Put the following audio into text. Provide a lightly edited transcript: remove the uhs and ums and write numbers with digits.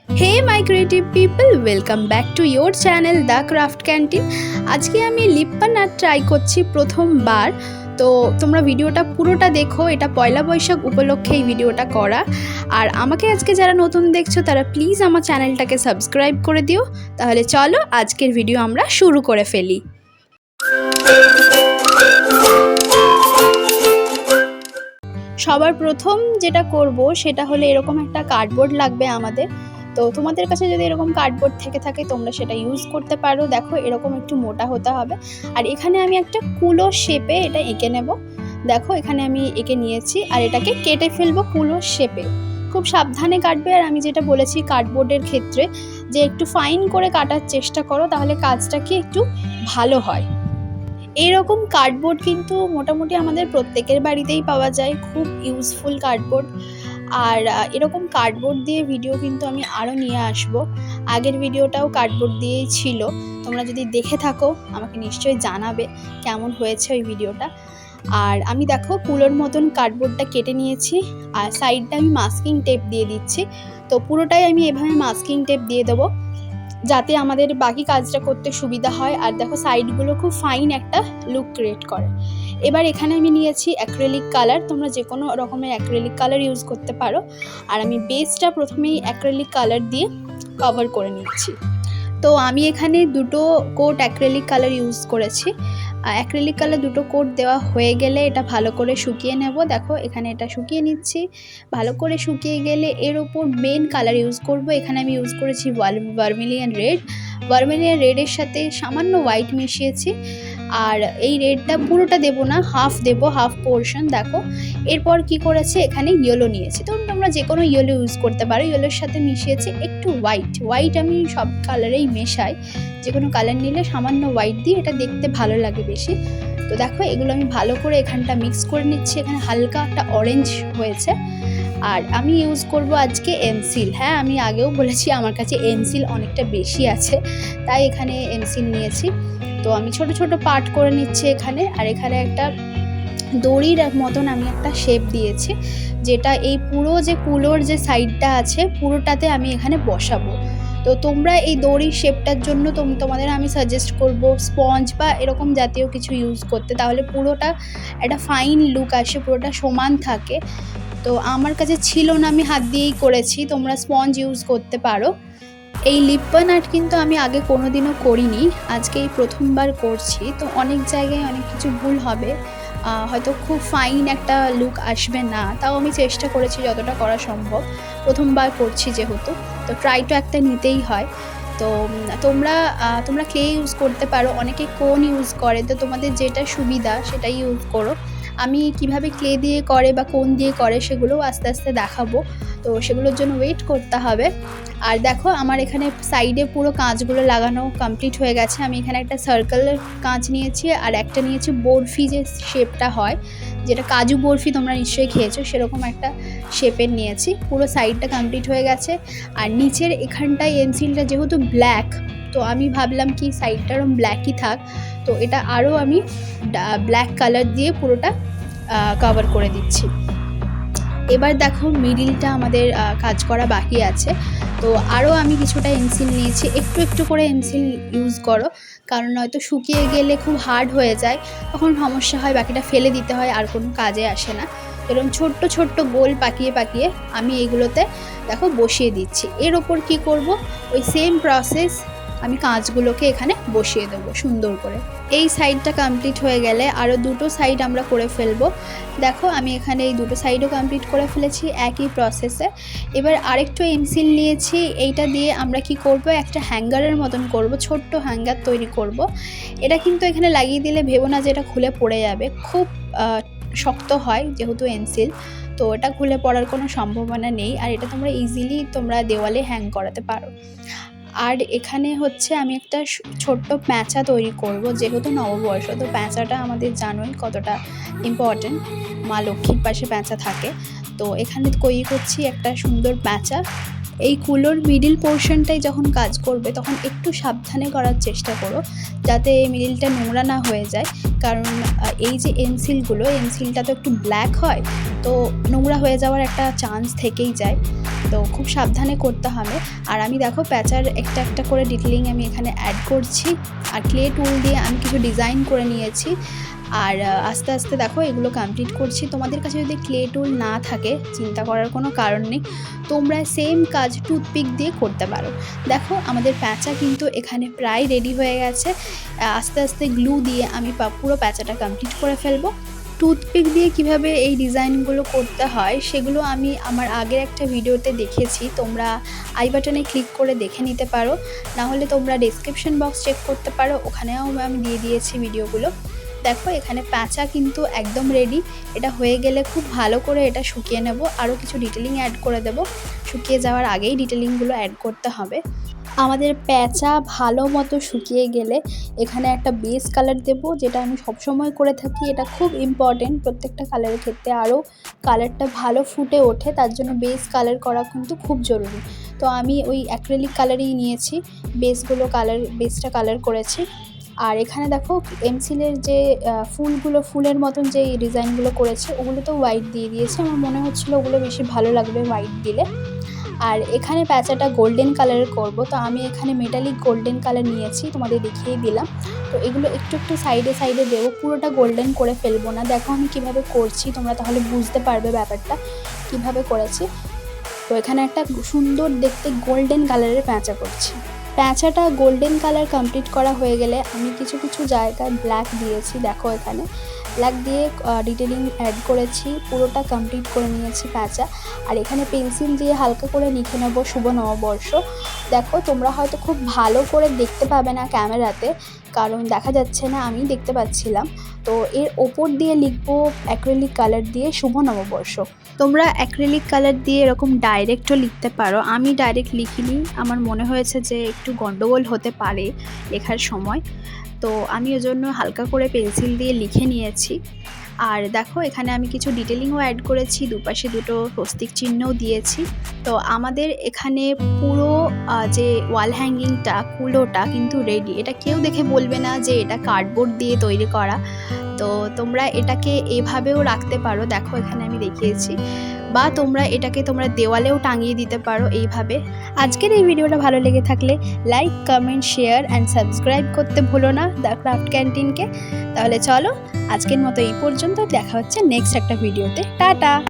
Hey my creative people, welcome back to your channel the Craft Canteen. আজকে আমি লিপ্পন art try করছি প্রথমবার। তো তোমরা ভিডিওটা পুরোটা দেখো, এটা পয়লা বৈশাখ উপলক্ষে এই ভিডিওটা করা। আর আমাকে আজকে যারা নতুন দেখছো তারা প্লিজ আমার চ্যানেলটাকে সাবস্ক্রাইব করে দিও। তাহলে চলো আজকের ভিডিও আমরা শুরু করে ফেলি। সবার প্রথম যেটা করব সেটা হলো এরকম একটা কার্ডবোর্ড লাগবে আমাদের। তো তোমাদের কাছে যদি এরকম কার্ডবোর্ড থেকে থাকে তোমরা সেটা ইউজ করতে পারো। দেখো এরকম একটু মোটা হতে হবে। আর এখানে আমি একটা কুলো শেপে এটা এঁকে নেব। দেখো এখানে আমি এঁকে নিয়েছি আর এটাকে কেটে ফেলবো কুলো শেপে। খুব সাবধানে কাটবে। আর আমি যেটা বলেছি কার্ডবোর্ডের ক্ষেত্রে যে একটু ফাইন করে কাটার চেষ্টা করো, তাহলে কাজটা কি একটু ভালো হয়। এরকম কার্ডবোর্ড কিন্তু মোটামুটি আমাদের প্রত্যেকের বাড়িতেই পাওয়া যায়, খুব ইউজফুল কার্ডবোর্ড। আর এরকম কার্ডবোর্ড দিয়ে ভিডিও কিন্তু আমি আরও নিয়ে আসব। আগের ভিডিওটাও কার্ডবোর্ড দিয়েই ছিল, তোমরা যদি দেখে থাকো আমাকে নিশ্চয়ই জানাবে কেমন হয়েছে ওই ভিডিওটা। আর আমি দেখো কুলোর মতন কার্ডবোর্ডটা কেটে নিয়েছি আর সাইডটা আমি মাস্কিং টেপ দিয়ে দিচ্ছি। তো পুরোটাই আমি এভাবে মাস্কিং টেপ দিয়ে দেবো যাতে আমাদের বাকি কাজটা করতে সুবিধা হয়। আর দেখো সাইডগুলো খুব ফাইন একটা লুক ক্রিয়েট করে। এবার এখানে আমি নিয়েছি অ্যাক্রিলিক কালার, তোমরা যে কোনো রকমের অ্যাক্রিলিক কালার ইউজ করতে পারো। আর আমি বেসটা প্রথমেই অ্যাক্রিলিক কালার দিয়ে কভার করে নিচ্ছি। তো আমি এখানে দুটো কোট অ্যাক্রিলিক কালার ইউজ করেছি। অ্যাক্রিলিক কালার দুটো কোট দেওয়া হয়ে গেলে এটা ভালো করে শুকিয়ে নেব। দেখো এখানে এটা শুকিয়ে নিচ্ছি। ভালো করে শুকিয়ে গেলে এর ওপর মেন কালার ইউজ করব। এখানে আমি ইউজ করেছি ভার্মিলিয়ন রেড। ভার্মিলিয়ন রেডের সাথে সামান্য হোয়াইট মিশিয়েছি। আর এই রেডটা পুরোটা দেবো না, হাফ দেবো, হাফ পোর্শন। দেখো এরপর কি করেছে, এখানে ইয়েলো নিয়েছি। তো তোমরা যে কোনো ইয়েলো ইউজ করতে পারো। ইয়েলোর সাথে মিশিয়েছি একটু হোয়াইট আমি সব কালারেই মেশাই। যে কোনো কালার নিলে সামান্য হোয়াইট দিয়ে এটা দেখতে ভালো লাগে বেশি। তো দেখো এগুলো আমি ভালো করে এখানটা মিক্স করে নিচ্ছি। এখানে হালকা একটা অরেঞ্জ হয়েছে। আর আমি ইউজ করব আজকে এমসিল। হ্যাঁ, আমি আগেও বলেছি আমার কাছে এমসিল অনেকটা বেশি আছে, তাই এখানে এমসিল নিয়েছি। তো আমি ছোট ছোট পার্ট করে নিচ্ছি এখানে। আর এখানে একটা দড়ির মতন আমি একটা শেপ দিয়েছি, যেটা এই পুরো যে কুলোর যে সাইডটা আছে পুরোটাতে আমি এখানে বসাবো। তো তোমরা এই দড়ির শেপটার জন্য তোমাদের আমি সাজেস্ট করব স্পঞ্জ বা এরকম জাতীয় কিছু ইউজ করতে, তাহলে পুরোটা একটা ফাইন লুক আসে, পুরোটা সমান থাকে। তো আমার কাছে ছিল না, আমি হাত দিয়েই করেছি। তোমরা স্পঞ্জ ইউজ করতে পারো। এই লিপ্পন আর্ট কিন্তু আমি আগে কোনোদিনও করিনি, আজকে এই প্রথমবার করছি। তো অনেক জায়গায় অনেক কিছু ভুল হবে, হয়তো খুব ফাইন একটা লুক আসবে না। তাও আমি চেষ্টা করেছি যতটা করা সম্ভব, প্রথমবার করছি যেহেতু। তো ট্রাই তো একটা নিতেই হয়। তো তোমরা ক্লে ইউজ করতে পারো, অনেকে কোন ইউজ করে। তো তোমাদের যেটা সুবিধা সেটাই ইউজ করো। আমি কিভাবে ক্লে দিয়ে করে বা কোন দিয়ে করে সেগুলোও আস্তে আস্তে দেখাবো। তো সেগুলোর জন্য ওয়েট করতে হবে। আর দেখো আমার এখানে সাইডে পুরো কাঁচগুলো লাগানো কমপ্লিট হয়ে গেছে। আমি এখানে একটা সার্কেলের কাঁচ নিয়েছি আর একটা নিয়েছি বরফি যে শেপটা হয়, যেটা কাজু বরফি তোমরা নিশ্চয়ই খেয়েছো, সেরকম একটা শেপের নিয়েছি। পুরো সাইডটা কমপ্লিট হয়ে গেছে। আর নিচের এখানটায় এনসিলটা যেহেতু ব্ল্যাক, তো আমি ভাবলাম কি সাইডটা এরকম ব্ল্যাকই থাক। তো এটা আরও আমি ব্ল্যাক কালার দিয়ে পুরোটা কভার করে দিচ্ছি। এবার দেখো মিডিলটা আমাদের কাজ করা বাকি আছে। তো আরও আমি কিছুটা এনসিল নিয়েছি। একটু একটু করে এনসিল ইউজ করো, কারণ নয়তো শুকিয়ে গেলে খুব হার্ড হয়ে যায়, তখন সমস্যা হয়, বাকিটা ফেলে দিতে হয়, আর কোনো কাজে আসে না। এরকম ছোট্ট ছোট্ট গোল পাকিয়ে পাকিয়ে আমি এইগুলোতে দেখো বসিয়ে দিচ্ছি। এর ওপর কি করব, ওই সেম প্রসেস আমি কাঁচগুলোকে এখানে বসিয়ে দেবো সুন্দর করে। এই সাইডটা কমপ্লিট হয়ে গেলে আরও দুটো সাইড আমরা করে ফেলবো। দেখো আমি এখানে এই দুটো সাইডও কমপ্লিট করে ফেলেছি একই প্রসেসে। এবার আরেকটু এমসিল নিয়েছি, এইটা দিয়ে আমরা কি করব, একটা হ্যাঙ্গারের মতন করব, ছোট্ট হ্যাঙ্গার তৈরি করব। এটা কিন্তু এখানে লাগিয়ে দিলে ভেবো না যে এটা খুলে পড়ে যাবে, খুব শক্ত হয় যেহেতু এমসিল। তো এটা খুলে পড়ার কোনো সম্ভাবনা নেই। আর এটা তোমরা ইজিলি দেওয়ালে হ্যাং করাতে পারো। আর এখানে হচ্ছে আমি একটা ছোট্ট প্যাঁচা তৈরি করব, যেহেতু নববর্ষ। তো প্যাঁচাটা আমাদের জানোই কতটা ইম্পর্ট্যান্ট, মা লক্ষ্মীর পাশে প্যাঁচা থাকে। তো এখানে তৈরি করছি একটা সুন্দর প্যাঁচা। এই কুলোর মিডিল পোর্শনটাই যখন কাজ করবে তখন একটু সাবধানে করার চেষ্টা করো, যাতে মিডিলটা নোংরা না হয়ে যায়। কারণ এই যে এনসিলটা তো একটু ব্ল্যাক হয়, তো নোংরা হয়ে যাওয়ার একটা চান্স থেকেই যায়, তো খুব সাবধানে করতে হবে। আর আমি দেখো প্যাচার একটা একটা করে ডিটেলিং আমি এখানে অ্যাড করছি, আর ক্লে টুল দিয়ে আমি কিছু ডিজাইন করে নিয়েছি। আর আস্তে আস্তে দেখো এগুলো কমপ্লিট করছি। তোমাদের কাছে যদি ক্লে টুল না থাকে চিন্তা করার কোনো কারণ নেই, তোমরা সেম কাজ টুথপিক দিয়ে করতে পারো। দেখো আমাদের প্যাঁচা কিন্তু এখানে প্রায় রেডি হয়ে গেছে। আস্তে আস্তে গ্লু দিয়ে আমি পুরো প্যাঁচাটা কমপ্লিট করে ফেলবো। টুথপিক দিয়ে কিভাবে এই ডিজাইনগুলো করতে হয় সেগুলো আমি আমার আগের একটা ভিডিওতে দেখেছি, তোমরা আই বাটনে ক্লিক করে দেখে নিতে পারো, না হলে তোমরা ডেসক্রিপশন বক্স চেক করতে পারো, ওখানেও আমি দিয়ে দিয়েছি ভিডিওগুলো। দেখো এখানে প্যাঁচা কিন্তু একদম রেডি। এটা হয়ে গেলে খুব ভালো করে এটা শুকিয়ে নেব, আরও কিছু ডিটেলিং অ্যাড করে দেব। শুকিয়ে যাওয়ার আগেই ডিটেলিংগুলো অ্যাড করতে হবে। আমাদের প্যাঁচা ভালো মতো শুকিয়ে গেলে এখানে একটা বেস কালার দেব, যেটা আমি সবসময় করে থাকি। এটা খুব ইম্পর্টেন্ট প্রত্যেকটা কালারের ক্ষেত্রে, আরও কালারটা ভালো ফুটে ওঠে, তার জন্য বেস কালার করা কিন্তু খুব জরুরি। তো আমি ওই অ্যাক্রিলিক কালারই নিয়েছি, বেসটা কালার করেছি। আর এখানে দেখো এমসিলের যে ফুলের মতন যে ডিজাইনগুলো করেছে ওগুলো তো হোয়াইট দিয়ে দিয়েছে, আমার মনে হচ্ছিলো ওগুলো বেশি ভালো লাগবে হোয়াইট দিলে। আর এখানে প্যাঁচাটা গোল্ডেন কালারের করব, তো আমি এখানে মেটালিক গোল্ডেন কালার নিয়েছি, তোমাদের দেখিয়ে দিলাম। তো এগুলো একটু একটু সাইডে দেবো, পুরোটা গোল্ডেন করে ফেলবো না। দেখো আমি কিভাবে করছি, তোমরা তাহলে বুঝতে পারবে ব্যাপারটা কিভাবে করেছি। তো এখানে একটা সুন্দর দেখতে গোল্ডেন কালারের প্যাঁচা করছি। প্যাঁচাটা গোল্ডেন কালার কমপ্লিট করা হয়ে গেলে আমি কিছু কিছু জায়গায় ব্ল্যাক দিয়েছি। দেখো এখানে ব্ল্যাক দিয়ে ডিটেলিং অ্যাড করেছি, পুরোটা কমপ্লিট করে নিয়েছি প্যাঁচা। আর এখানে পেন্সিল দিয়ে হালকা করে লিখে নেব শুভ নববর্ষ। দেখো তোমরা হয়তো খুব ভালো করে দেখতে পাবে না ক্যামেরাতে, কারণ দেখা যাচ্ছে না, আমি দেখতে পাচ্ছিলাম। তো এর ওপর দিয়ে লিখবো অ্যাক্রিলিক কালার দিয়ে শুভ নববর্ষ। তোমরা অ্যাক্রিলিক কালার দিয়ে এরকম ডাইরেক্টও লিখতে পারো, আমি ডাইরেক্ট লিখিনি, আমার মনে হয়েছে যে একটু গন্ডগোল হতে পারে লেখার সময়, তো আমি ওই জন্য হালকা করে পেন্সিল দিয়ে লিখে নিয়েছি। আর দেখো এখানে আমি কিছু ডিটেলিংও অ্যাড করেছি, দুপাশে দুটো স্বস্তিক চিহ্নও দিয়েছি। তো আমাদের এখানে পুরো যে ওয়াল হ্যাঙ্গিংটা কুলোটা কিন্তু রেডি। এটা কেউ দেখে বলবে না যে এটা কার্ডবোর্ড দিয়ে তৈরি করা। তো তোমরা এটাকে এভাবেও রাখতে পারো, দেখো এখানে আমি দেখিয়েছি, বা এটাকে তোমরা দেওয়ালেও টাঙিয়ে দিতে পারো এইভাবে। আজকের এই ভিডিওটা ভালো লেগে থাকলে like, comment, share and subscribe করতে ভুলো না দ্য ক্রাফট ক্যান্টিনকে। তাহলে চলো আজকের মতো এই পর্যন্ত, দেখা হচ্ছে নেক্সট একটা ভিডিওতে। টাটা।